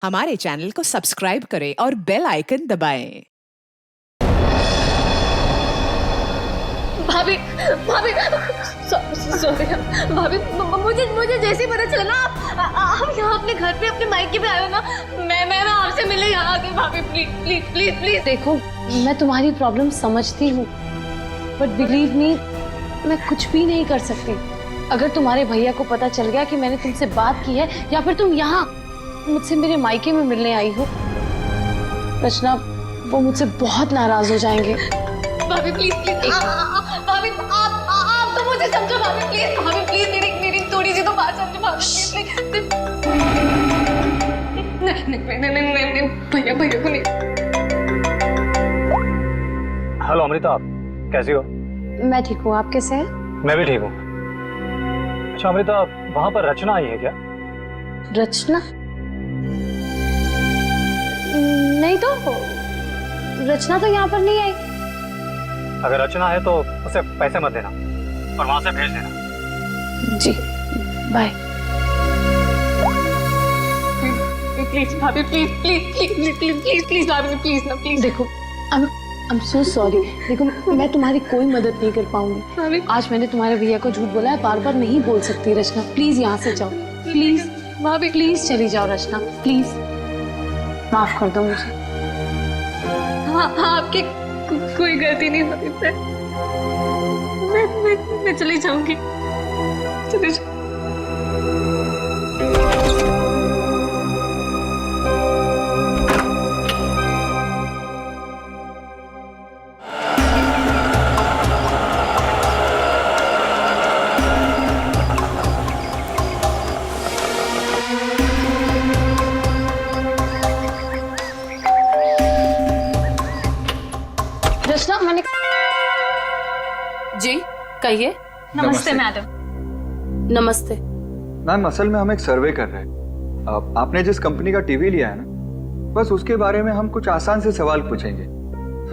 हमारे चैनल को सब्सक्राइब करें और बेल आइकन दबाएं। भाभी भाभी सॉरी भाभी, मुझे जैसे ही पता चला ना आप यहाँ अपने घर पे अपने मायके पे आए हो ना, मैं आपसे मिलने यहाँ आ गई। भाभी प्लीज प्लीज प्लीज प्लीज। देखो, मैं तुम्हारी प्रॉब्लम समझती हूँ, बट बिलीव मी, मैं कुछ भी नहीं कर सकती। अगर तुम्हारे भैया को पता चल गया कि मैंने तुमसे बात की है या फिर तुम यहाँ मुझसे मेरे मायके में मिलने आई हो, रचना, वो मुझसे बहुत नाराज हो जाएंगे। भाभी प्लीज प्लीज, भाभी आप तो मुझे समझो। भाभी प्लीज मेरी थोड़ी सी तो बात समझो। भाभी प्लीज। नहीं, भैया को नहीं। हेलो अमृता, आप कैसी हो? मैं ठीक हूँ, आप कैसे हैं? मैं भी ठीक हूँ। अच्छा अमृता, वहाँ पर रचना आई है क्या? रचना? नहीं तो, रचना तो यहाँ पर नहीं आई। अगर रचना है तो उसे पैसे मत देना और वहाँ से भेज देना। जी, बाय। प्लीज भाभी प्लीज भाभी प्लीज। देखो, आई एम सो सॉरी। देखो, मैं तुम्हारी कोई मदद नहीं कर पाऊंगी। आज मैंने तुम्हारे भैया को झूठ बोला है, बार बार नहीं बोल सकती। रचना प्लीज यहाँ से जाओ, प्लीज भाभी, प्लीज चली जाओ रचना, प्लीज माफ कर दो मुझे। हाँ, आपकी कोई गलती नहीं भाभी। मैं चली जाऊंगी। रचना, मैंने जी कहिए। नमस्ते मैडम। नमस्ते। मैम, असल में हम एक सर्वे कर रहे हैं। आपने जिस कंपनी का टीवी लिया है ना, बस उसके बारे में हम कुछ आसान से सवाल पूछेंगे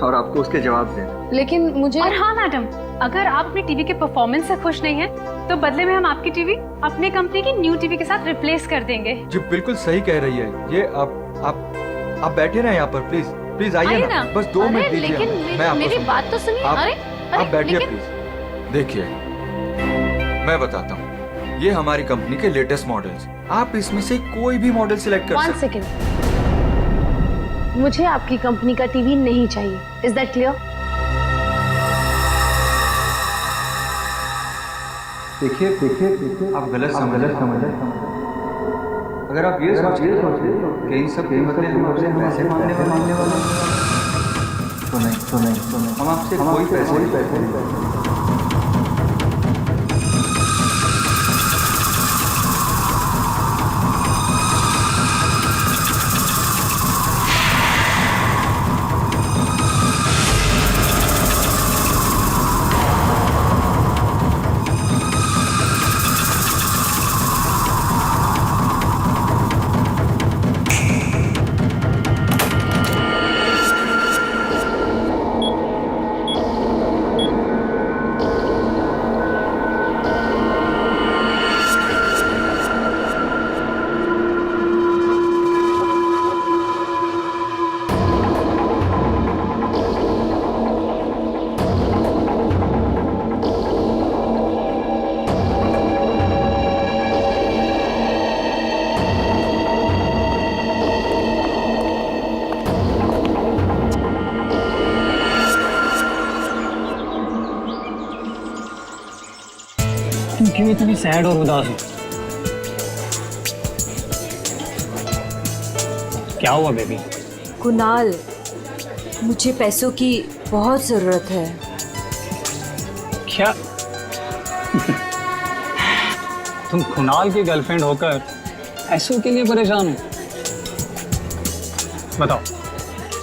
और आपको उसके जवाब देना। लेकिन मुझे और हाँ मैडम, अगर आप अपनी टीवी के परफॉर्मेंस से खुश नहीं हैं, तो बदले में हम आपकी टीवी अपने कंपनी की न्यू टीवी के साथ रिप्लेस कर देंगे। जी बिल्कुल सही कह रही है ये। आप बैठे ना यहाँ पर, प्लीज प्लीज आइए ना, बस 2 मिनट दीजिए। लेकिन मैं आपको मेरी बात तो सुनिए। आप- अरे आप बैठिए लेकिन- प्लीज। देखिए, मैं बताता हूँ, ये हमारी कंपनी के लेटेस्ट मॉडल्स। आप इसमें से कोई भी मॉडल सिलेक्ट कर 1 सकते सेकेंड, मुझे आपकी कंपनी का टीवी नहीं चाहिए। Is that clear? देखिए, आप गलत समझ रहे हैं। अगर आप ये सोचिए कि इन सब कीमतें हम आपसे पैसे मांगने वाले तो नहीं, हम आपसे कोई पैसे नहीं। तुम क्यों इतनी सैड और उदास हो? क्या हुआ बेबी? कुणाल, मुझे पैसों की बहुत जरूरत है। क्या? तुम कुणाल की गर्लफ्रेंड होकर पैसों के लिए परेशान हो? बताओ,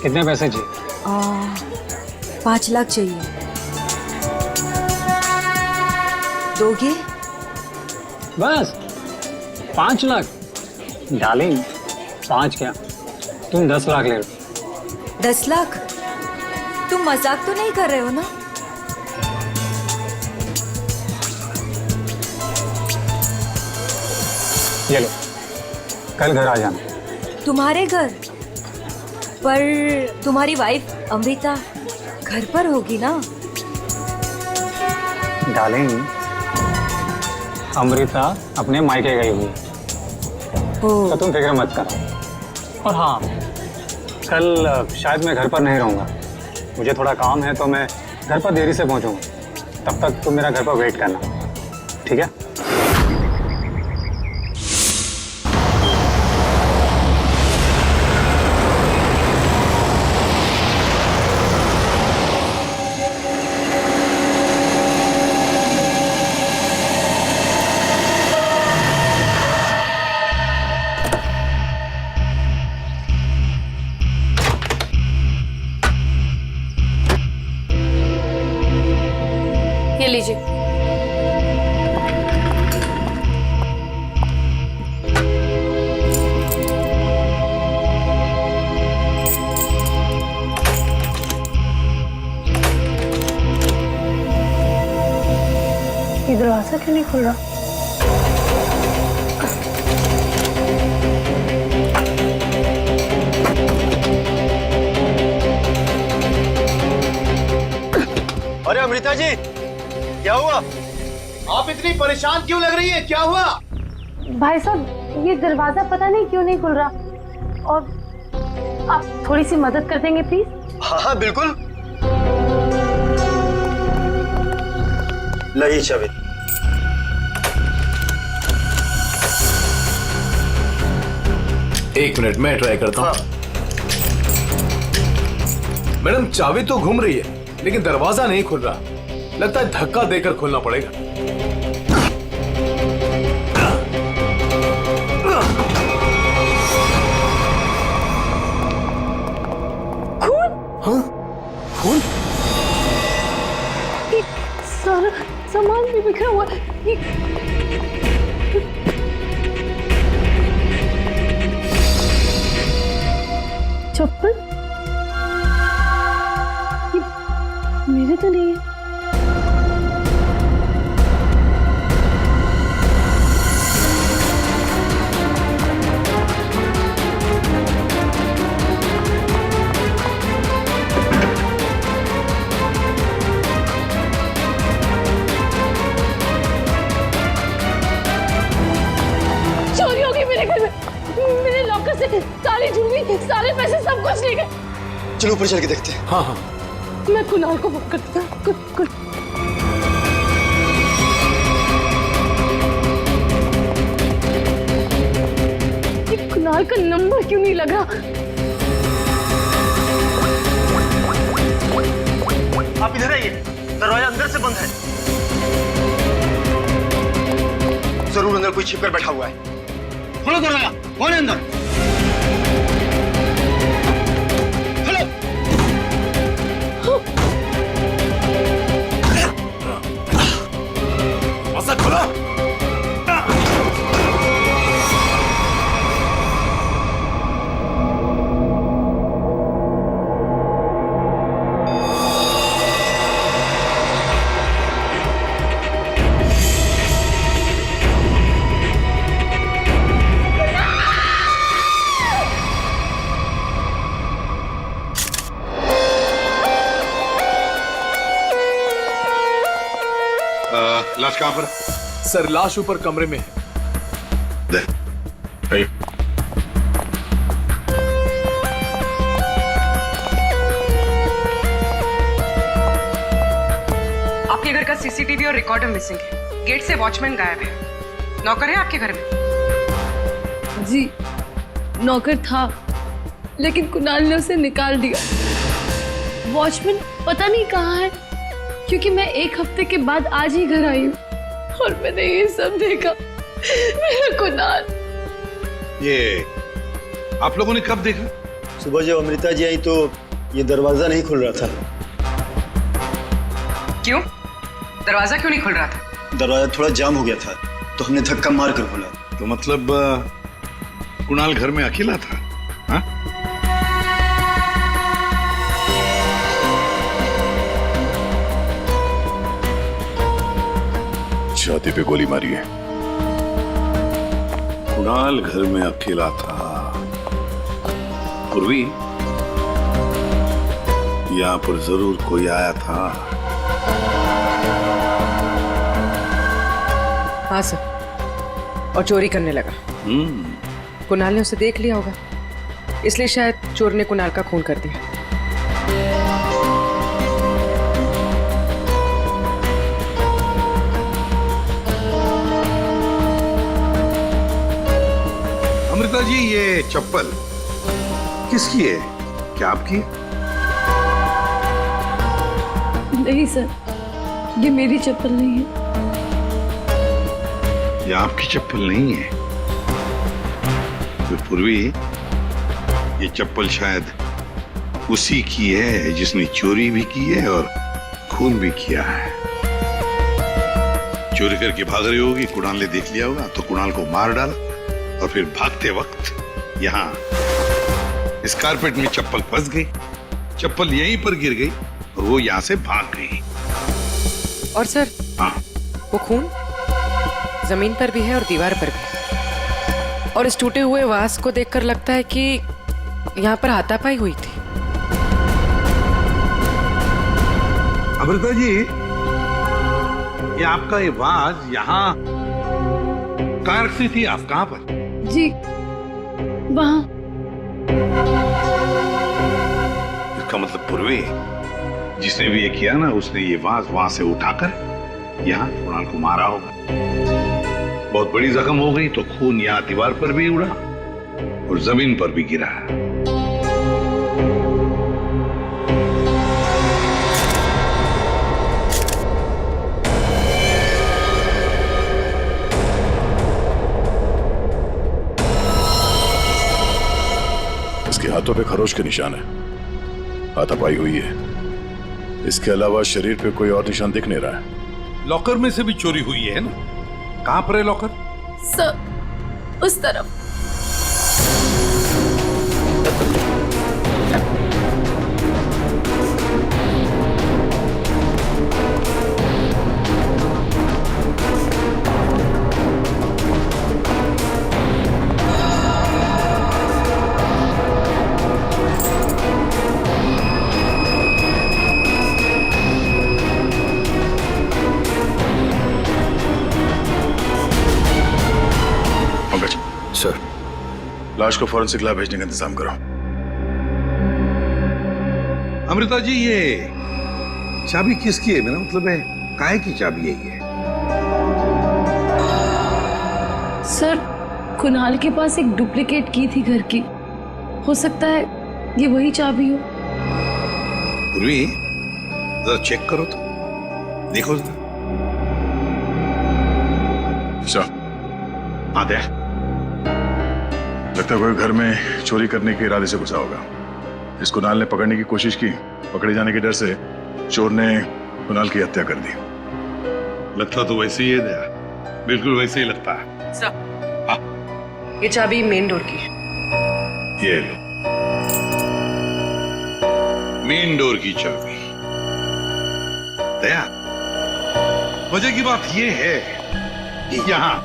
कितने पैसे चाहिए? 5 लाख चाहिए। दोगे? बस 5 लाख? डार्लिंग, 5 क्या, तुम 10 लाख ले लो। 10 लाख? तुम मजाक तो नहीं कर रहे हो ना? ये लो, कल घर आ जाना। तुम्हारे घर? पर तुम्हारी वाइफ अमृता घर पर होगी ना? डार्लिंग, अमृता अपने मायके गई हुई है, तो तुम फिक्र मत करो। और हाँ, कल शायद मैं घर पर नहीं रहूँगा, मुझे थोड़ा काम है, तो मैं घर पर देरी से पहुँचूँगा। तब तक तुम मेरा घर पर वेट करना, ठीक है? ये लीजिए। ये दरवाजा क्यों नहीं खुल रहा? अरे अमृता जी, क्या हुआ? आप इतनी परेशान क्यों लग रही है? क्या हुआ? भाई साहब, ये दरवाजा पता नहीं क्यों नहीं खुल रहा, और आप थोड़ी सी मदद कर देंगे प्लीज? हाँ हाँ बिल्कुल। लाइए चाबी। एक मिनट, मैं ट्राई करता हूँ। मैडम, चाबी तो घूम रही है लेकिन दरवाजा नहीं खुल रहा। लगता है धक्का देकर खोलना पड़ेगा। खून? हाँ? खून? सारा सामान भी बिखरा हुआ है। चप्पल? ये मेरे तो नहीं है। चोरी हो गई मेरे घर में। मेरे लॉकर से सारी ज्वेलरी, सारे पैसे, सब कुछ ले गए। चलो ऊपर चल के देखते हैं। हाँ हाँ। मैं कुणाल को फोन करता हूँ। ये कुणाल का नंबर क्यों नहीं लगा? आप इधर आइए, दरवाजा अंदर से बंद है। जरूर अंदर कोई छिपकर बैठा हुआ है। खोलो दरवाजा, कौन है अंदर? खोलो। दरवाजा खोलो। लाश कहाँ पर? सर, लाश ऊपर कमरे में है। दे। आइए। आपके घर का सीसीटीवी और रिकॉर्डर मिसिंग है। गेट से वॉचमैन गायब है। नौकर है आपके घर में? जी, नौकर था, लेकिन कुणाल ने उसे निकाल दिया। वॉचमैन पता नहीं कहाँ है, क्योंकि मैं एक हफ्ते के बाद आज ही घर आई हूँ और मैंने ये सब देखा। मेरा कुणाल। ये आप लोगों ने कब देखा? सुबह जब अमृता जी आई तो ये दरवाजा नहीं खुल रहा था। क्यों? दरवाजा क्यों नहीं खुल रहा था? दरवाजा थोड़ा जाम हो गया था, तो हमने धक्का मार कर खोला। तो मतलब कुणाल घर में अकेला था? हाँ? छाती पे गोली मारी है। कुणाल घर में अकेला था। पूर्वी, यहाँ पर जरूर कोई आया था। हाँ सर, और चोरी करने लगा। कुणाल ने उसे देख लिया होगा, इसलिए शायद चोर ने कुणाल का खून कर दिया। अमृता जी, ये चप्पल किसकी है? क्या आपकी? नहीं सर, ये मेरी चप्पल नहीं है। ये आपकी चप्पल नहीं है? तो पूर्वी, ये चप्पल शायद उसी की है जिसने चोरी भी की है और खून भी किया है। चोरी करके भाग रही होगी, कुणाल ने देख लिया होगा, तो कुणाल को मार डाला और फिर भागते वक्त यहाँ इस कारपेट में चप्पल फंस गई, चप्पल यहीं पर गिर गई और वो यहाँ से भाग गई। और सर, हाँ, वो खून जमीन पर भी है और दीवार पर भी, और इस टूटे हुए वास को देखकर लगता है कि यहाँ पर हाथापाई हुई थी। अमृता जी, ये आपका ये वाज यहाँ कहाँ रखती थी आप? कहाँ पर? जी, वहाँ। इसका मतलब पूर्वी, जिसने भी ये किया ना, उसने ये वाज वहां से उठाकर यहाँ कुणाल को मारा होगा। बहुत बड़ी जख्म हो गई तो खून यहाँ दीवार पर भी उड़ा और जमीन पर भी गिरा। इसके हाथों पे खरोच के निशान है, हाथापाई हुई है। इसके अलावा शरीर पे कोई और निशान दिख नहीं रहा है। लॉकर में से भी चोरी हुई है ना? कहां पर है लॉकर? सर, उस तरफ। सर, लाश को फॉरेंसिक लैब भेजने का इंतजाम करो। अमृता जी, ये चाबी किसकी है? मेरा मतलब है, काहे की चाबी है ये? सर, कुणाल के पास एक डुप्लीकेट की थी घर की, हो सकता है ये वही चाबी हो। पूर्वी, जरा चेक करो तो, देखो जरा। हाँ, दे। लगता है कोई घर में चोरी करने के इरादे से घुसा होगा। इस कुणाल ने पकड़ने की कोशिश की, पकड़े जाने के डर से चोर ने कुणाल की हत्या कर दी। लगता तो वैसे ही है दया, बिल्कुल वैसे ही लगता है। सर, हाँ, ये चाबी मेन डोर की है। ये लो, मेन डोर की चाबी। दया, मजे की बात ये है कि यहाँ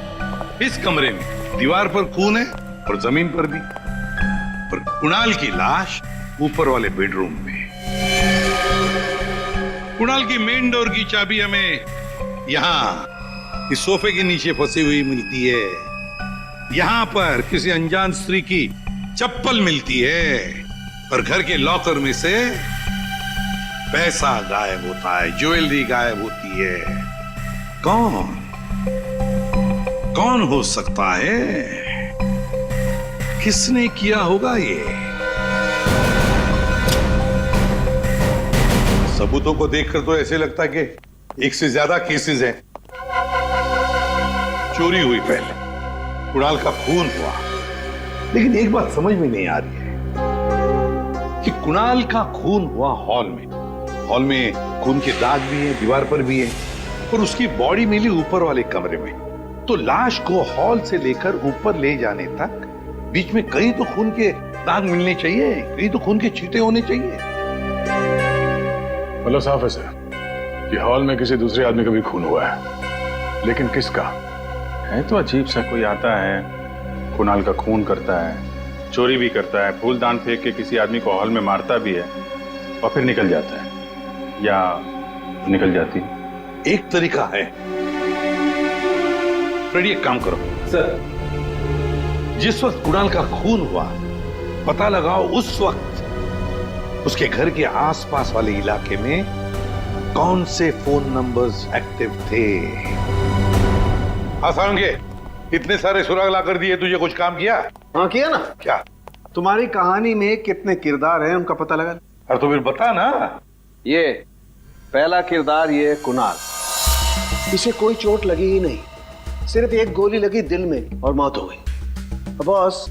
इस कमरे में दीवार पर खून है और जमीन पर भी, और कुणाल की लाश ऊपर वाले बेडरूम में। कुणाल की मेन डोर की चाबी हमें यहाँ इस सोफे के नीचे फंसी हुई मिलती है। यहाँ पर किसी अनजान स्त्री की चप्पल मिलती है और घर के लॉकर में से पैसा गायब होता है, ज्वेलरी गायब होती है। कौन हो सकता है? किसने किया होगा ये? सबूतों को देखकर तो ऐसे लगता है कि एक से ज्यादा केसेस हैं। चोरी हुई पहले, कुणाल का खून हुआ, लेकिन एक बात समझ में नहीं आ रही है कि कुणाल का खून हुआ हॉल में। हॉल में खून के दाग भी है, दीवार पर भी है, और उसकी बॉडी मिली ऊपर वाले कमरे में। तो लाश को हॉल से लेकर ऊपर ले जाने तक बीच में कहीं तो खून के दाग मिलने चाहिए, कहीं तो खून के छींटे होने चाहिए। मतलब साफ है सर कि हॉल में किसी दूसरे आदमी का भी खून हुआ है, लेकिन किसका है तो अजीब सा। कोई आता है, कुणाल का खून करता है, चोरी भी करता है, फूलदान फेंक के किसी आदमी को हॉल में मारता भी है और फिर निकल जाता है या निकल जाती है। एक तरीका है। फ्रेडी, एक काम करो सर। जिस वक्त कुणाल का खून हुआ, पता लगाओ उस वक्त उसके घर के आसपास वाले इलाके में कौन से फोन नंबर्स एक्टिव थे। हाँ सारंगे, इतने सारे सुराग ला कर दिए, तुझे कुछ काम किया? हाँ किया ना। क्या? तुम्हारी कहानी में कितने किरदार हैं उनका पता लगा। अरे तो फिर बता ना। ये पहला किरदार, ये कुणाल। इसे कोई चोट लगी ही नहीं, सिर्फ एक गोली लगी दिल में और मौत हो गई। बॉस,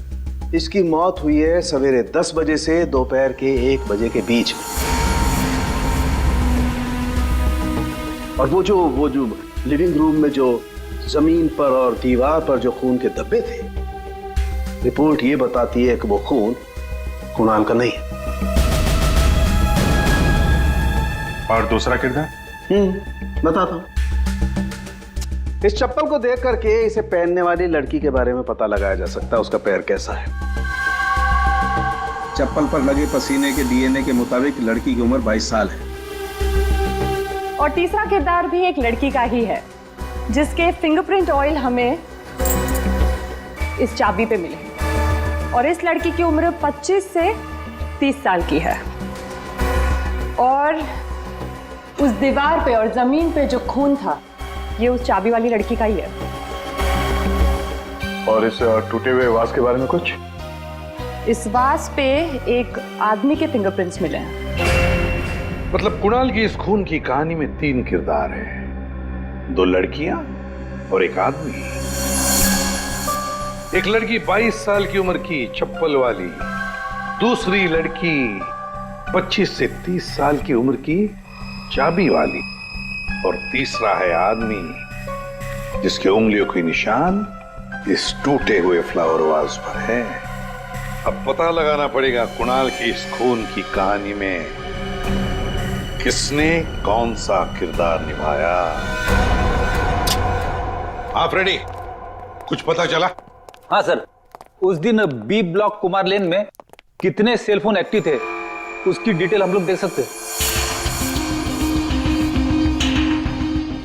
इसकी मौत हुई है सवेरे 10 बजे से दोपहर के 1 बजे के बीच में। और वो जो लिविंग रूम में जो जमीन पर और दीवार पर जो खून के धब्बे थे, रिपोर्ट ये बताती है कि वो खून कुणाल का नहीं है। और दूसरा किरदार? बताता हूं। इस चप्पल को देख करके इसे पहनने वाली लड़की के बारे में पता लगाया जा सकता है, उसका पैर कैसा है। चप्पल पर लगे पसीने के डीएनए के मुताबिक लड़की की उम्र 22 साल है। और तीसरा किरदार भी एक लड़की का ही है, जिसके फिंगरप्रिंट ऑयल हमें इस चाबी पे मिले। और इस लड़की की उम्र 25 से 30 साल की है। और उस दीवार पे और जमीन पे जो खून था, ये उस चाबी वाली लड़की का ही है। और इस टूटे हुए वास के बारे में कुछ? इस वास पे एक आदमी के फिंगरप्रिंट्स मिले हैं। मतलब कुणाल की इस खून की कहानी में 3 किरदार हैं, 2 लड़कियां और एक आदमी। एक लड़की 22 साल की उम्र की चप्पल वाली, दूसरी लड़की 25 से 30 साल की उम्र की चाबी वाली, और तीसरा है आदमी जिसके उंगलियों के निशान इस टूटे हुए फ्लावर वाज पर है। अब पता लगाना पड़ेगा कुणाल की इस खून की कहानी में किसने कौन सा किरदार निभाया। हाँ फ्रेडी, कुछ पता चला? हाँ सर, उस दिन बी ब्लॉक कुमार लेन में कितने सेलफोन एक्टिव थे, उसकी डिटेल हम लोग देख सकते हैं।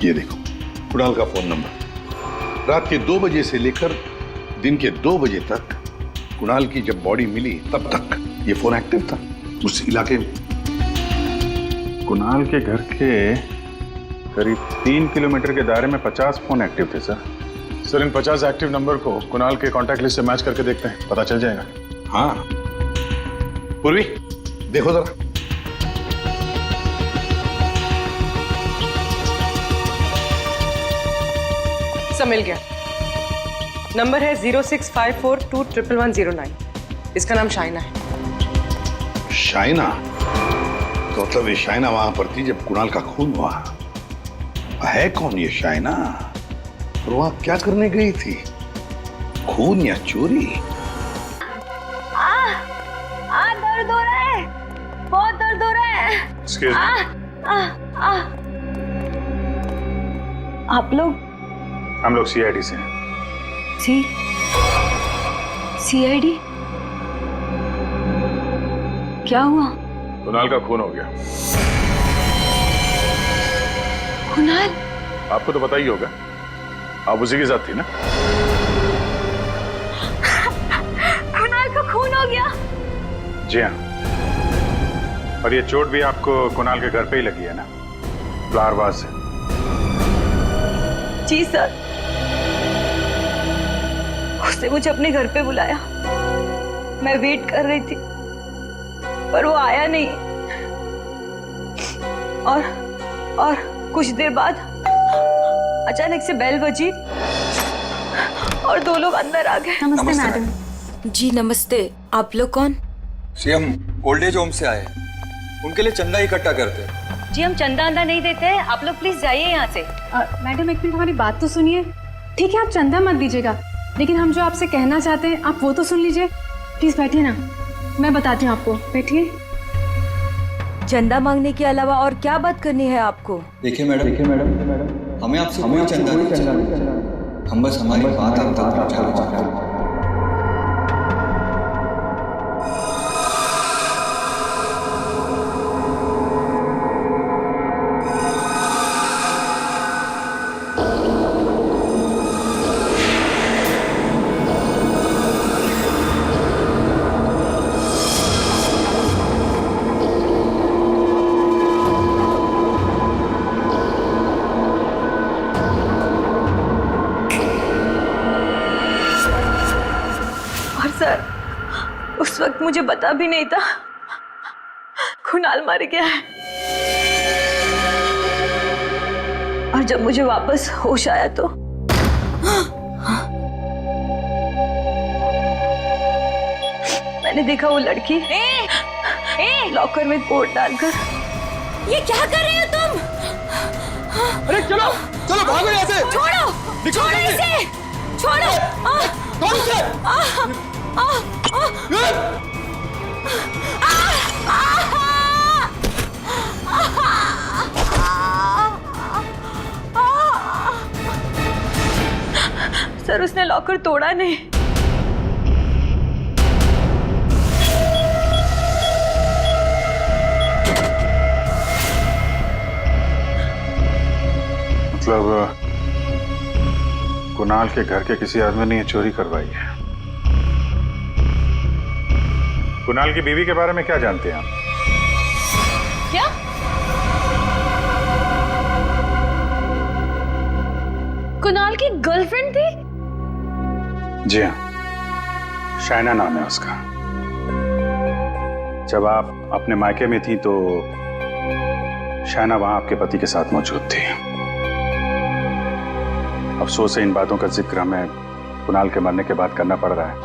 ये देखो, कुणाल का फोन नंबर। रात के 2 बजे से लेकर दिन के 2 बजे तक कुणाल की जब बॉडी मिली तब तक ये फोन एक्टिव था उस इलाके में। कुणाल के घर के करीब 3 किलोमीटर के दायरे में 50 फोन एक्टिव थे सर। सर, इन 50 एक्टिव नंबर को कुणाल के कॉन्टैक्ट लिस्ट से मैच करके देखते हैं, पता चल जाएगा। हाँ पूर्वी, देखो जरा। सब मिल गया। नंबर है 0654211109। इसका नाम शाइना है। शाइना? तो मतलब ये शाइना वहां पर थी जब कुणाल का खून हुआ। है कौन ये शाइना और वहां क्या करने गई थी? खून या चोरी? दर्द हो रहा है, बहुत दर्द हो रहा है। Excuse me? आप लोग? हम लोग सीआईडी से हैं। सीआईडी? क्या हुआ? कुणाल का खून हो गया। कुणाल? आपको तो पता ही होगा, आप उसी के साथ थी ना? कुणाल का खून हो गया? जी हाँ, और ये चोट भी आपको कुणाल के घर पे ही लगी है ना, फ्लावर वाज से? जी सर, उसने मुझे अपने घर पे बुलाया। मैं वेट कर रही थी पर वो आया नहीं। और कुछ देर बाद अचानक से बेल बजी और 2 लोग अंदर आ गए। नमस्ते मैडम। जी नमस्ते। आप लोग कौन? जी हम ओल्ड एज होम से आए हैं, उनके लिए चंदा इकट्ठा करते हैं। जी हम चंदा अंदा नहीं देते हैं, आप लोग प्लीज जाइए यहाँ से। मैडम एक मिनट, हमारी बात तो सुनिए। ठीक है, आप चंदा मत दीजिएगा, लेकिन हम जो आपसे कहना चाहते हैं आप वो तो सुन लीजिए। प्लीज बैठिए ना, मैं बताती हूँ आपको। बैठिए। चंदा मांगने के अलावा और क्या बात करनी है आपको? देखिए मैडम, हमें आपसे कोई चंदा नहीं चाहिए, हम बस हमारी बात आप तक पहुंचाना चाहते हैं। उस वक्त मुझे पता भी नहीं था कुणाल मर गया है। और जब मुझे वापस होश आया तो मैंने देखा वो लड़की लॉकर में कोट डालकर। ये क्या कर रहे हो तुम? अरे चलो चलो भागो यहाँ से। छोड़ो छोड़ो इसे, छोड़ो। कौन से? सर उसने लॉकर तोड़ा नहीं। मतलब कुणाल के घर के किसी आदमी ने ये चोरी करवाई है। कुणाल की बीवी के बारे में क्या जानते हैं आप? क्या? कुणाल की गर्लफ्रेंड थी? जी हाँ, शाइना नाम है उसका। जब आप अपने मायके में थी तो शाइना वहां आपके पति के साथ मौजूद थी। अफसोस है इन बातों का जिक्र हमें कुणाल के मरने के बाद करना पड़ रहा है,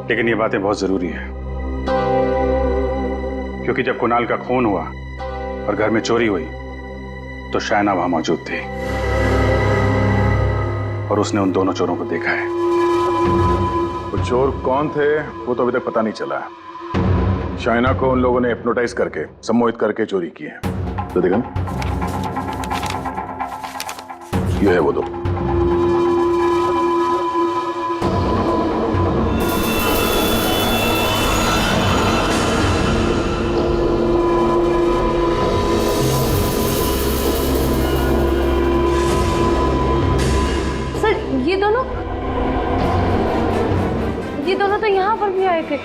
लेकिन ये बातें बहुत जरूरी है क्योंकि जब कुणाल का खून हुआ और घर में चोरी हुई तो शाइना वहां मौजूद थी और उसने उन दोनों चोरों को देखा है। वो चोर कौन थे वो तो अभी तक पता नहीं चला है। शाइना को उन लोगों ने हिप्नोटाइज करके, सम्मोहित करके चोरी की है। तो देखा ना, ये है वो दो। सर ये दोनों तो यहाँ पर भी आए थे।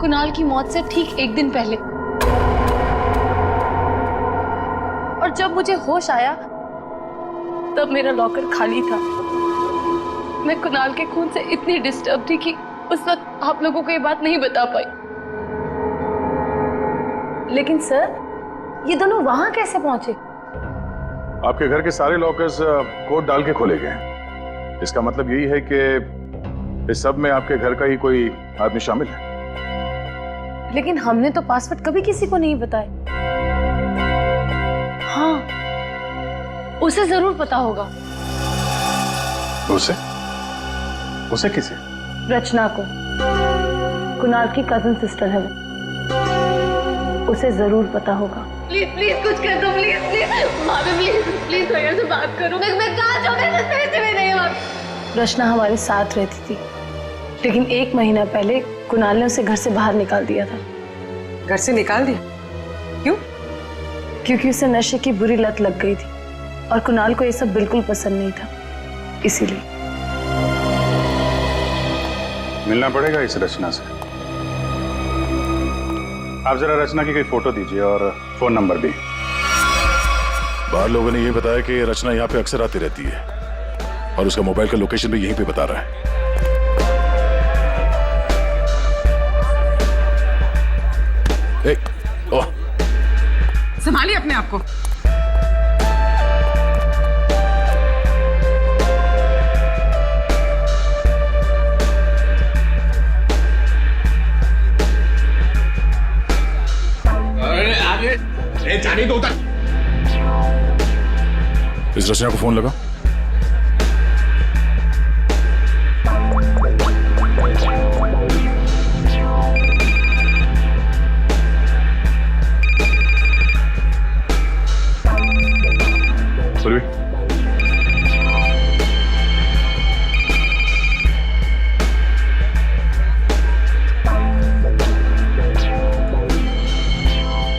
कुणाल की मौत से ठीक एक दिन पहले। और जब मुझे होश आया तब मेरा लॉकर खाली था। मैं कुणाल के खून से इतनी डिस्टर्ब थी कि उस वक्त आप लोगों को ये बात नहीं बता पाई। लेकिन सर ये दोनों वहां कैसे पहुंचे? आपके घर के सारे लॉकर्स कोड डाल के खोले गए। इसका मतलब यही है कि इस सब में आपके घर का ही कोई आदमी शामिल है। लेकिन हमने तो पासवर्ड कभी किसी को नहीं बताया। हाँ, उसे जरूर पता होगा। उसे किसे? रचना को। कुणाल की कजन सिस्टर है वो। उसे जरूर पता होगा। प्लीज प्लीज कुछ कर दो, प्लीज प्लीज भाभी, प्लीज प्लीज भैया से बात करो। मैं कहाँ जाऊँ? मेरे पैसे भी नहीं है। रचना हमारे साथ रहती थी, लेकिन 1 महीना पहले कुणाल ने उसे घर से बाहर निकाल दिया था। घर से निकाल दिया? क्यों? क्योंकि उसे नशे की बुरी लत लग गई थी और कुणाल को ये सब बिल्कुल पसंद नहीं था, इसीलिए। मिलना पड़ेगा इस रचना से। आप जरा रचना की कोई फोटो दीजिए और फोन नंबर भी। बाहर लोगों ने यह बताया कि रचना यहाँ पे अक्सर आती रहती है और उसका मोबाइल का लोकेशन भी यहीं पे बता रहा है। संभालिए अपने आप को। अरे जाने दो उधर। इस रचना को फोन लगा।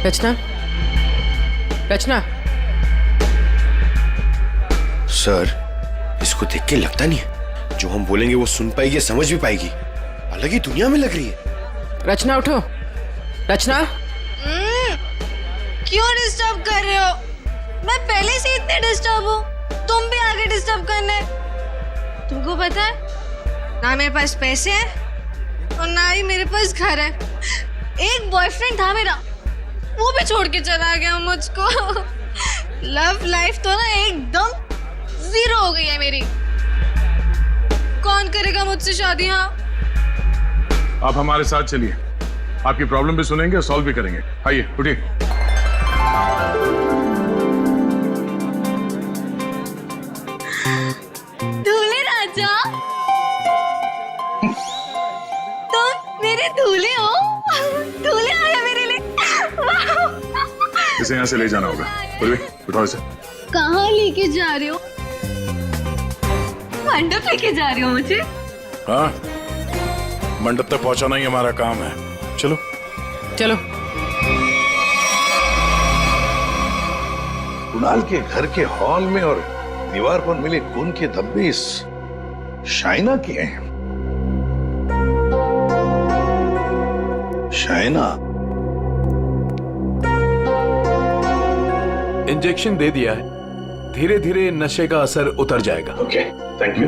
रचना, रचना। सर, इसको देख के लगता नहीं है जो हम बोलेंगे वो सुन पाएगी, समझ भी पाएगी। अलग ही दुनिया में लग रही है। रचना उठो। रचना, क्यों डिस्टर्ब कर रहे हो? मैं पहले से इतने डिस्टर्ब हूँ, तुम भी आगे डिस्टर्ब करने। तुमको पता है ना मेरे पास पैसे हैं और ना ही मेरे पास घर है। एक बॉयफ्रेंड था मेरा, वो भी छोड़ के चला गया मुझको। लव लाइफ तो ना एकदम 0 हो गई है मेरी। कौन करेगा मुझसे शादी? हाँ, आप हमारे साथ चलिए, आपकी प्रॉब्लम भी सुनेंगे और सॉल्व भी करेंगे। आइए उठिए। दूल्हे राजा, तुम मेरे दूल्हे हो। दूल्हे आया मेरे लिए। इसे यहाँ से ले जाना होगा। बोलिए, उठाओ इसे। कहाँ लेके जा रहे हो? मंडप लेके जा रही हो मुझे? हाँ, मंडप तक पहुंचाना ही हमारा काम है। चलो चलो। कुणाल के घर के हॉल में और दीवार पर मिले खून के धब्बे इस शाइना के हैं। शाइना इंजेक्शन दे दिया है, धीरे धीरे नशे का असर उतर जाएगा। Okay, thank you.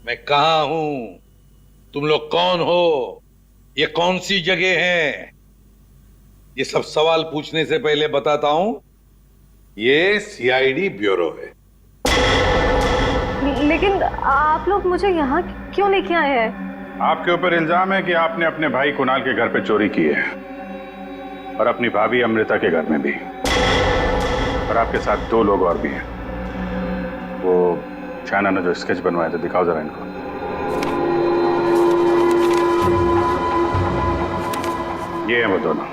मैं कहाँ हूं? तुम लोग कौन हो? ये कौन सी जगह है? ये सब सवाल पूछने से पहले बताता हूं, ये सीआईडी ब्यूरो है। लेकिन आप लोग मुझे यहाँ क्यों लेके आए हैं? आपके ऊपर इल्जाम है कि आपने अपने भाई कुणाल के घर पे चोरी की है और अपनी भाभी अमृता के घर में भी, और आपके साथ 2 लोग और भी हैं। वो शाइना ने जो स्केच बनवाए थे, दिखाओ जरा इनको। ये हैं वो दोनों,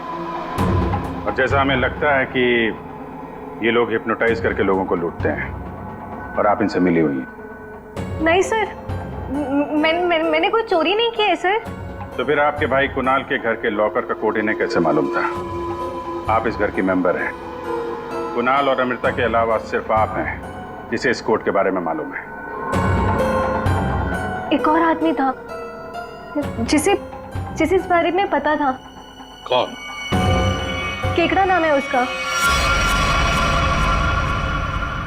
और जैसा हमें लगता है कि ये लोग हिप्नोटाइज करके लोगों को लूटते हैं और आप इनसे मिली हुई हैं। नहीं सर, मैंने कोई चोरी नहीं की है सर। तो फिर आपके भाई कुणाल के घर के लॉकर का कोड इन्हें कैसे मालूम था? आप इस घर की मेंबर हैं। कुणाल और अमृता के अलावा सिर्फ आप हैं जिसे इस कोड के बारे में मालूम है। एक और आदमी था जिसे इस बारे में पता था। कौन? केकड़ा नाम है उसका।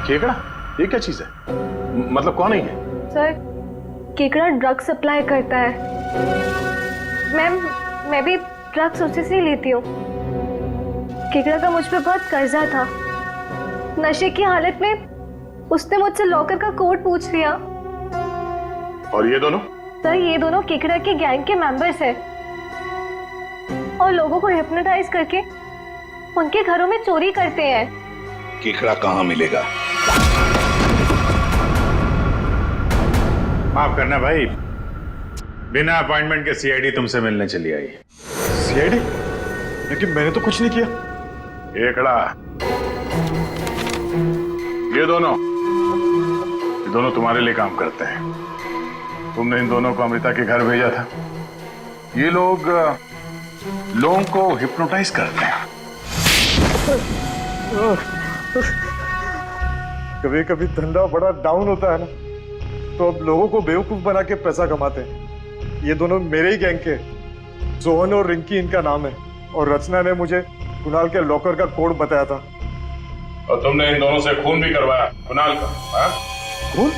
केकड़ा? ये क्या चीज है? मतलब कौन है ये? सर, केकड़ा ड्रग सप्लाई करता है। मैं भी ड्रग्स उसी से ही लेती हूँ। केकड़ा का मुझ पे बहुत कर्जा था। नशे की हालत में उसने मुझसे लॉकर का कोड पूछ लिया। और ये दोनों? सर, ये दोनों केकड़ा के गैंग के मेंबर्स हैं और लोगों को हिप्नोटाइज करके उनके घरों में चोरी करते हैं। केकड़ा कहाँ मिलेगा? माफ करना भाई, बिना अपॉइंटमेंट के सीआईडी तुमसे मिलने चली आई। सीआईडी? लेकिन मैंने तो कुछ नहीं किया। केकड़ा, ये दोनों तुम्हारे लिए काम करते हैं। तुमने इन दोनों को अमृता के घर भेजा था। ये लोग लोगों को हिप्नोटाइज करते हैं। कभी कभी धंधा बड़ा डाउन होता है ना, तो अब लोगों को बेवकूफ बना के पैसा कमाते हैं। ये दोनों मेरे ही गैंग के, सोहन और रिंकी इनका नाम है, और रचना ने मुझे कुणाल के लॉकर का कोड बताया था। और तुमने इन दोनों से खून भी करवाया कुणाल का? हाँ? खून?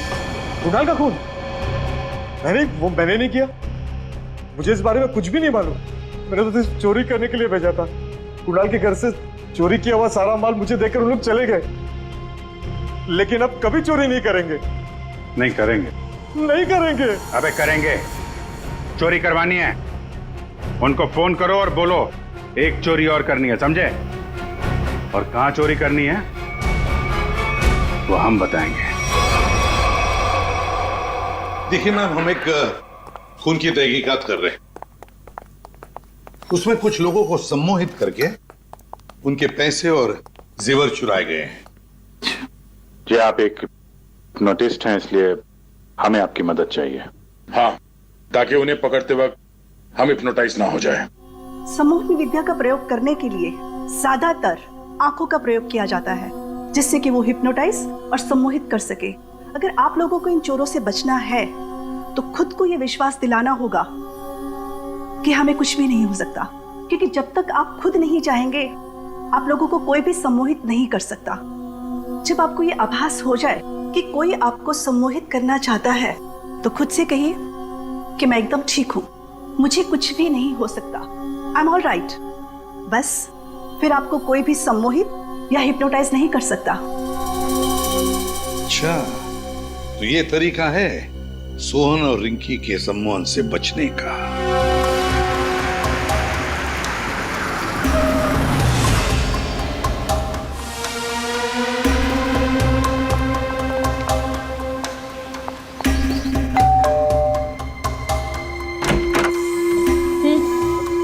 कुणाल का खून? मैंने नहीं किया। मुझे इस बारे में कुछ भी नहीं मालूम। मैंने तो सिर्फ चोरी करने के लिए भेजा था। कुणाल के घर से चोरी किया हुआ सारा माल मुझे देकर उन लोग चले गए। लेकिन अब कभी चोरी नहीं करेंगे। नहीं करेंगे? नहीं करेंगे। अबे करेंगे। चोरी करवानी है, उनको फोन करो और बोलो एक चोरी और करनी है, समझे? और कहां चोरी करनी है वो हम बताएंगे। देखिए मैम, हम एक खून की तहकीकात कर रहे हैं। उसमें कुछ लोगों को सम्मोहित करके उनके पैसे और जेवर चुराए गए हैं। जी, आप एक नोटिस्ट हैं, इसलिए हमें आपकी मदद चाहिए। हाँ, ताकि उन्हें पकड़ते वक्त हम हिप्नोटाइज ना हो जाए। सम्मोहन विद्या का प्रयोग करने के लिए ज्यादातर आंखों का प्रयोग किया जाता है, जिससे कि वो हिप्नोटाइज और सम्मोहित कर सके। अगर आप लोगों को इन चोरों से बचना है तो खुद को यह विश्वास दिलाना होगा कि हमें कुछ भी नहीं हो सकता, क्योंकि जब तक आप खुद नहीं चाहेंगे आप लोगों को कोई भी सम्मोहित नहीं कर सकता। जब आपको ये आभास हो जाए कि कोई आपको सम्मोहित करना चाहता है तो खुद से कहिए कि मैं एकदम ठीक हूं, मुझे कुछ भी नहीं हो सकता, आई एम ऑल राइट। बस फिर आपको कोई भी सम्मोहित या हिप्नोटाइज नहीं कर सकता। अच्छा, तो ये तरीका है सोहन और रिंकी के सम्मोहन से बचने का।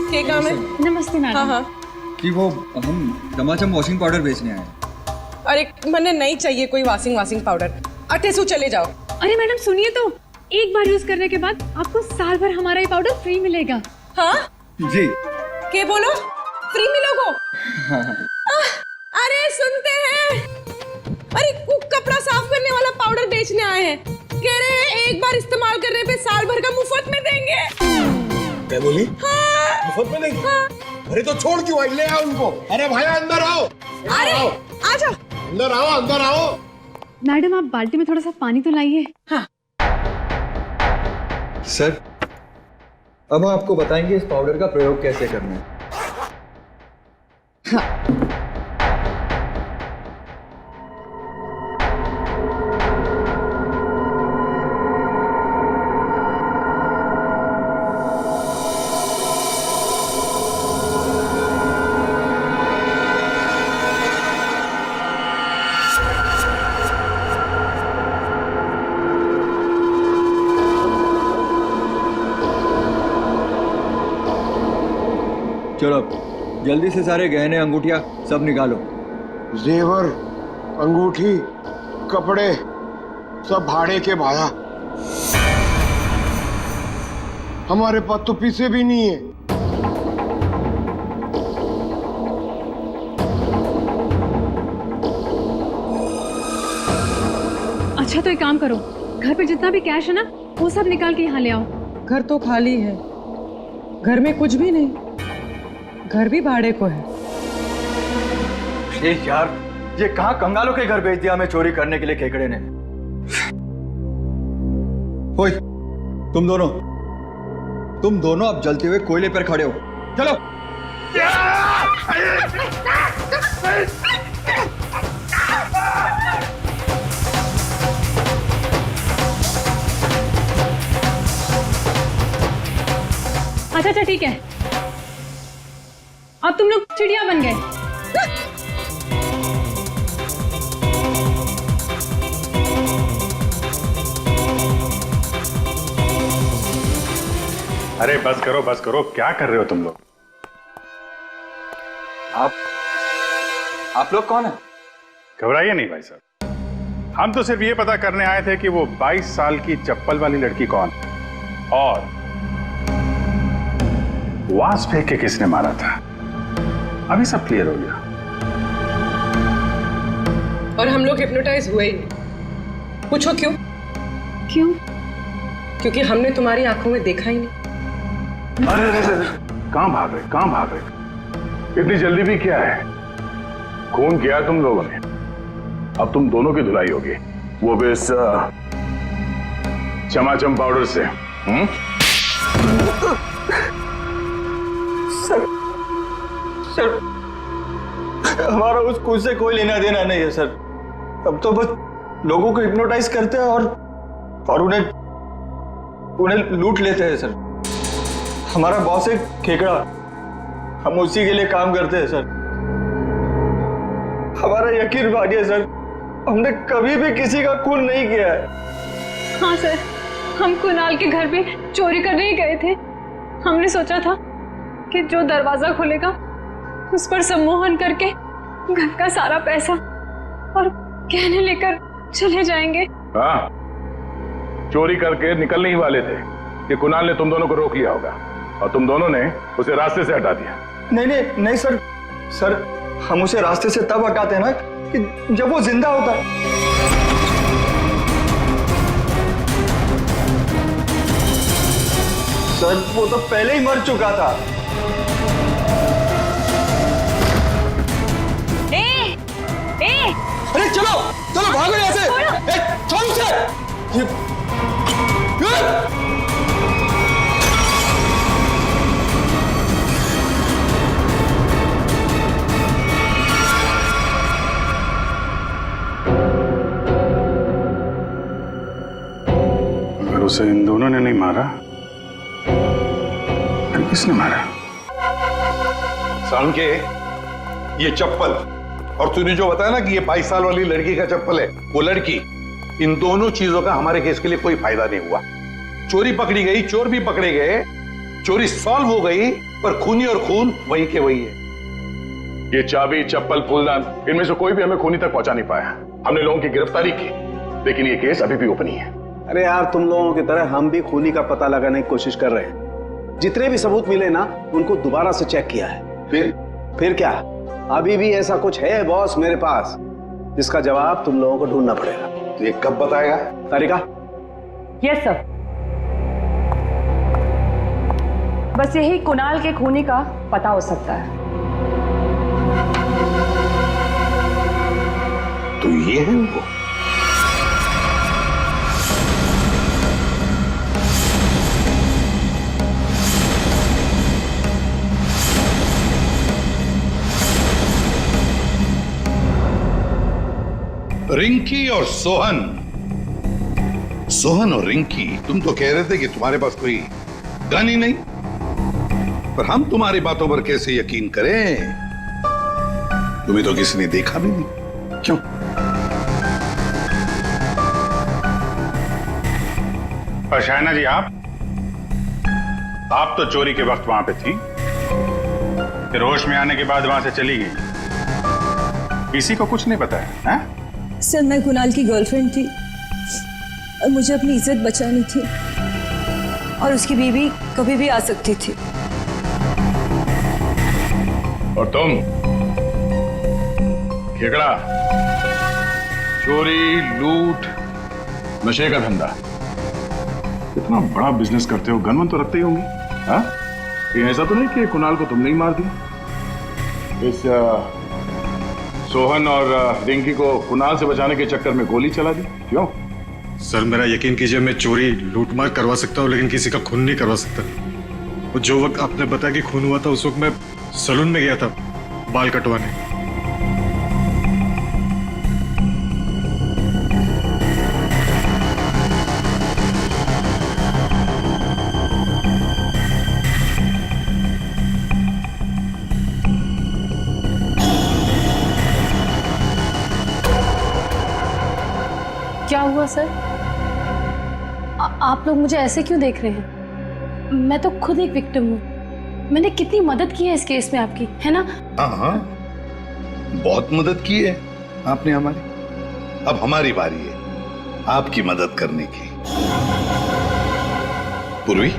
क्या काम है? नमस्ते मैडम। हाँ हाँ। कि वो हम चमाचम वॉशिंग पाउडर बेचने आए हैं। अरे मैंने नहीं चाहिए कोई वॉशिंग पाउडर। अटेसू चले जाओ। अरे मैडम सुनिए तो, एक बार यूज करने के बाद आपको साल भर हमारा ये पाउडर फ्री मिलेगा। हाँ जी। के बोलो फ्री मिलोगो? हाँ। अरे सुनते हैं, अरे कपड़ा साफ करने वाला पाउडर बेचने आए हैं, कह रहे हैं एक बार इस्तेमाल करने पे साल भर का मुफ्त में देंगे। क्या बोली? हाँ। मुफ्त में देंगे? हाँ। अरे तो छोड़ क्यों आई, ले आओ उनको। अरे भाई अंदर आओ। अरे आ जाओ। अंदर आओ, अंदर आओ। मैडम आप बाल्टी में थोड़ा सा पानी तो लाइए। हाँ। सर, अब आपको बताएंगे इस पाउडर का प्रयोग कैसे करना है। चलो जल्दी से सारे गहने अंगूठियां सब निकालो। जेवर, अंगूठी, कपड़े सब भाड़े के भाया। हमारे पास तो पैसे भी नहीं है। अच्छा तो एक काम करो, घर पे जितना भी कैश है ना वो सब निकाल के यहाँ ले आओ। घर तो खाली है, घर में कुछ भी नहीं, घर भी भाड़े को है। ये यार, ये कहाँ कंगालों के घर भेज दिया हमें चोरी करने के लिए केकड़े ने। ओए, तुम दोनों अब जलते हुए कोयले पर खड़े हो। चलो। अच्छा ठीक है, अब तुम लोग चिड़िया बन गए। अरे बस करो, क्या कर रहे हो तुम लोग? आप लोग कौन है? घबराइए नहीं भाई साहब, हम तो सिर्फ ये पता करने आए थे कि वो 22 साल की चप्पल वाली लड़की कौन और वास फेंक के किसने मारा था। अभी सब क्लियर हो गया। और हम लोग हिप्नोटाइज हुए ही नहीं। पूछो क्यों? क्योंकि हमने तुम्हारी आंखों में देखा ही नहीं। अरे कहां भाग रहे? इतनी जल्दी भी क्या है? खून किया तुम लोगों ने, अब तुम दोनों की धुलाई होगी, वो भी इस चमाचम पाउडर से। सर, हमारा उस खून से कोई लेना देना नहीं है सर। अब तो बस लोगों को हिप्नोटाइज करते हैं और उन्हें लूट लेते हैं सर। हमारा बॉस है खेकड़ा, हम उसी के लिए काम करते हैं सर। हमारा यकीन मानिए सर, हमने कभी भी किसी का खून नहीं किया है। हाँ सर, हम कुणाल के घर पे चोरी करने ही गए थे। हमने सोचा था कि जो दरवाजा खुलेगा उस पर सम्मोहन करके घर का सारा पैसा और गहने लेकर चले जाएंगे। हाँ, चोरी करके निकलने ही वाले थे कि कुणाल ने तुम दोनों को रोक लिया होगा और तुम दोनों ने उसे रास्ते से हटा दिया। नहीं सर, हम उसे रास्ते से तब हटाते हैं ना कि जब वो जिंदा होता है। सर वो तो पहले ही मर चुका था। अरे चलो चलो भागो यहाँ से। छोड़ उसे। अगर उसे इन दोनों ने नहीं मारा फिर किसने मारा? सालुंके, ये चप्पल और तूने जो बताया ना कि ये 22 साल वाली लड़की का चप्पल है, वो लड़की, इन दोनों चीजों का हमारे केस के लिए कोई फायदा नहीं हुआ। चोरी पकड़ी गई, चोर भी पकड़े गए, चोरी सॉल्व हो गई, पर खूनी और खून वहीं के वही है। ये चाबी, चप्पल, फूलदान, इनमें से कोई भी हमें खूनी तक पहुंचा नहीं पाया। हमने लोगों की गिरफ्तारी की, लेकिन ये केस अभी भी ओपन ही है। अरे यार, तुम लोगों की तरह हम भी खूनी का पता लगाने की कोशिश कर रहे हैं। जितने भी सबूत मिले ना, उनको दोबारा से चेक किया है। फिर क्या? अभी भी ऐसा कुछ है बॉस मेरे पास, जिसका जवाब तुम लोगों को ढूंढना पड़ेगा। तो ये कब बताएगा? तारिका? Yes sir. बस यही कुणाल के खूनी का पता हो सकता है। तो ये है वो। रिंकी और सोहन। सोहन और रिंकी, तुम तो कह रहे थे कि तुम्हारे पास कोई गन ही नहीं, पर हम तुम्हारी बातों पर कैसे यकीन करें? तुम्हें तो किसी ने देखा भी नहीं। क्यों? और शायना जी, आप तो चोरी के वक्त वहां पे थी, फिर होश में आने के बाद वहां से चली गई, किसी को कुछ नहीं बताया? हैं? सर, मैं कुणाल की गर्लफ्रेंड थी और मुझे अपनी इज्जत बचानी थी, और उसकी बीवी कभी भी आ सकती थी। और तुम खेकड़ा, चोरी, लूट, नशे का धंधा, इतना बड़ा बिजनेस करते हो, गन तो रखते ही होंगे। हाँ, ये ऐसा तो नहीं कि कुणाल को तुमने ही मार दिया? इस सोहन और रिंकी को कुणाल से बचाने के चक्कर में गोली चला दी, क्यों? सर, मेरा यकीन कीजिए, मैं चोरी लूटमार करवा सकता हूँ, लेकिन किसी का खून नहीं करवा सकता। वो जो वक्त आपने बताया कि खून हुआ था, उस वक्त मैं सैलून में गया था बाल कटवाने। क्या हुआ सर? आप लोग मुझे ऐसे क्यों देख रहे हैं? मैं तो खुद एक विक्टिम हूँ। मैंने कितनी मदद की है इस केस में आपकी, है ना? हाँ, बहुत मदद की है आपने हमारी। अब हमारी बारी है आपकी मदद करने की। पूर्वी,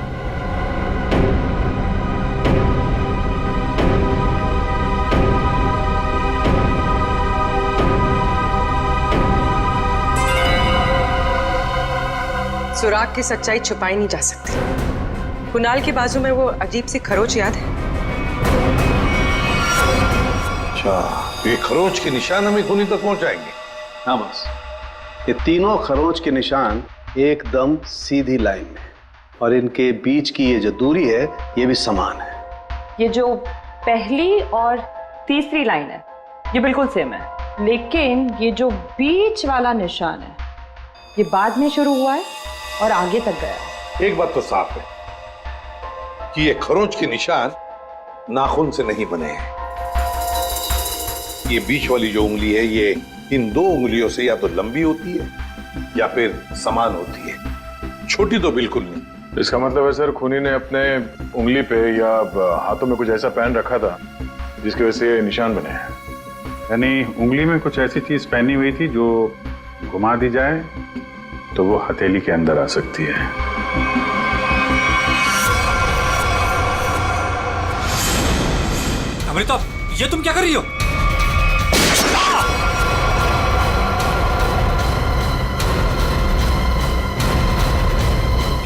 सुराग की सच्चाई छुपाई नहीं जा सकती। कुणाल के बाजू में वो अजीब सी खरोच याद है? अच्छा, ये खरोच के निशान हमें खूनी तक पहुंचाएंगे? हाँ बस, ये तीनों खरोच के निशान एकदम सीधी लाइन में, और इनके बीच की ये जो दूरी है, ये भी समान है। ये जो पहली और तीसरी लाइन है, ये बिल्कुल सेम है, लेकिन ये जो बीच वाला निशान है, ये बाद में शुरू हुआ है और आगे तक गया। एक बात तो साफ है कि ये खरोंच के निशान नाखून से नहीं बने हैं। ये बीच वाली जो उंगली है, ये इन दो उंगलियों से या तो लंबी होती है या फिर समान होती है, छोटी तो बिल्कुल नहीं। इसका मतलब है सर, खूनी ने अपने उंगली पे या हाथों में कुछ ऐसा पहन रखा था जिसकी वजह से निशान बने हैं। यानी उंगली में कुछ ऐसी चीज पहनी हुई थी जो घुमा दी जाए तो वो हथेली के अंदर आ सकती है। अमृता, ये तुम क्या कर रही हो?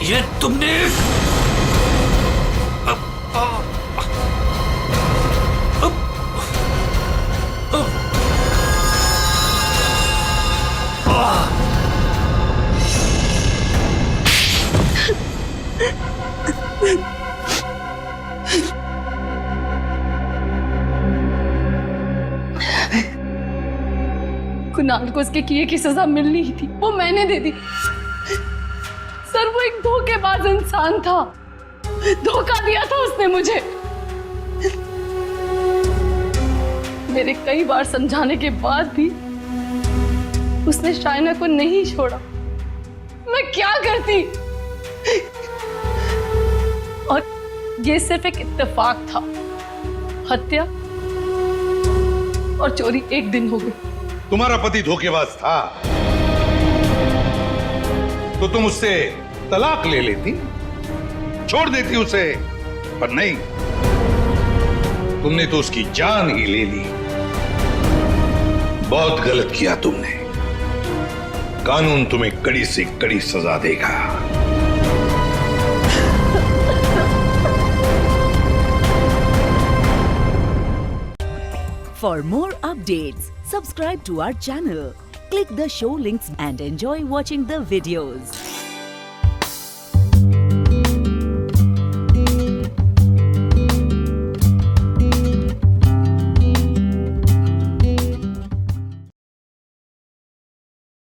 ये तुमने कुणाल को उसके किए की सजा मिलनी ही थी, वो मैंने दे दी। सर वो एक धोखेबाज इंसान था, धोखा दिया था उसने मुझे। मेरे कई बार समझाने के बाद भी उसने शाइना को नहीं छोड़ा। मैं क्या करती? और ये सिर्फ एक इत्तेफाक था। हत्या और चोरी एक दिन हो गई। तुम्हारा पति धोखेबाज था तो तुम उससे तलाक ले लेती, छोड़ देती उसे, पर नहीं, तुमने तो उसकी जान ही ले ली। बहुत गलत किया तुमने। कानून तुम्हें कड़ी से कड़ी सजा देगा। For more updates, subscribe to our channel, click the show links and enjoy watching the videos.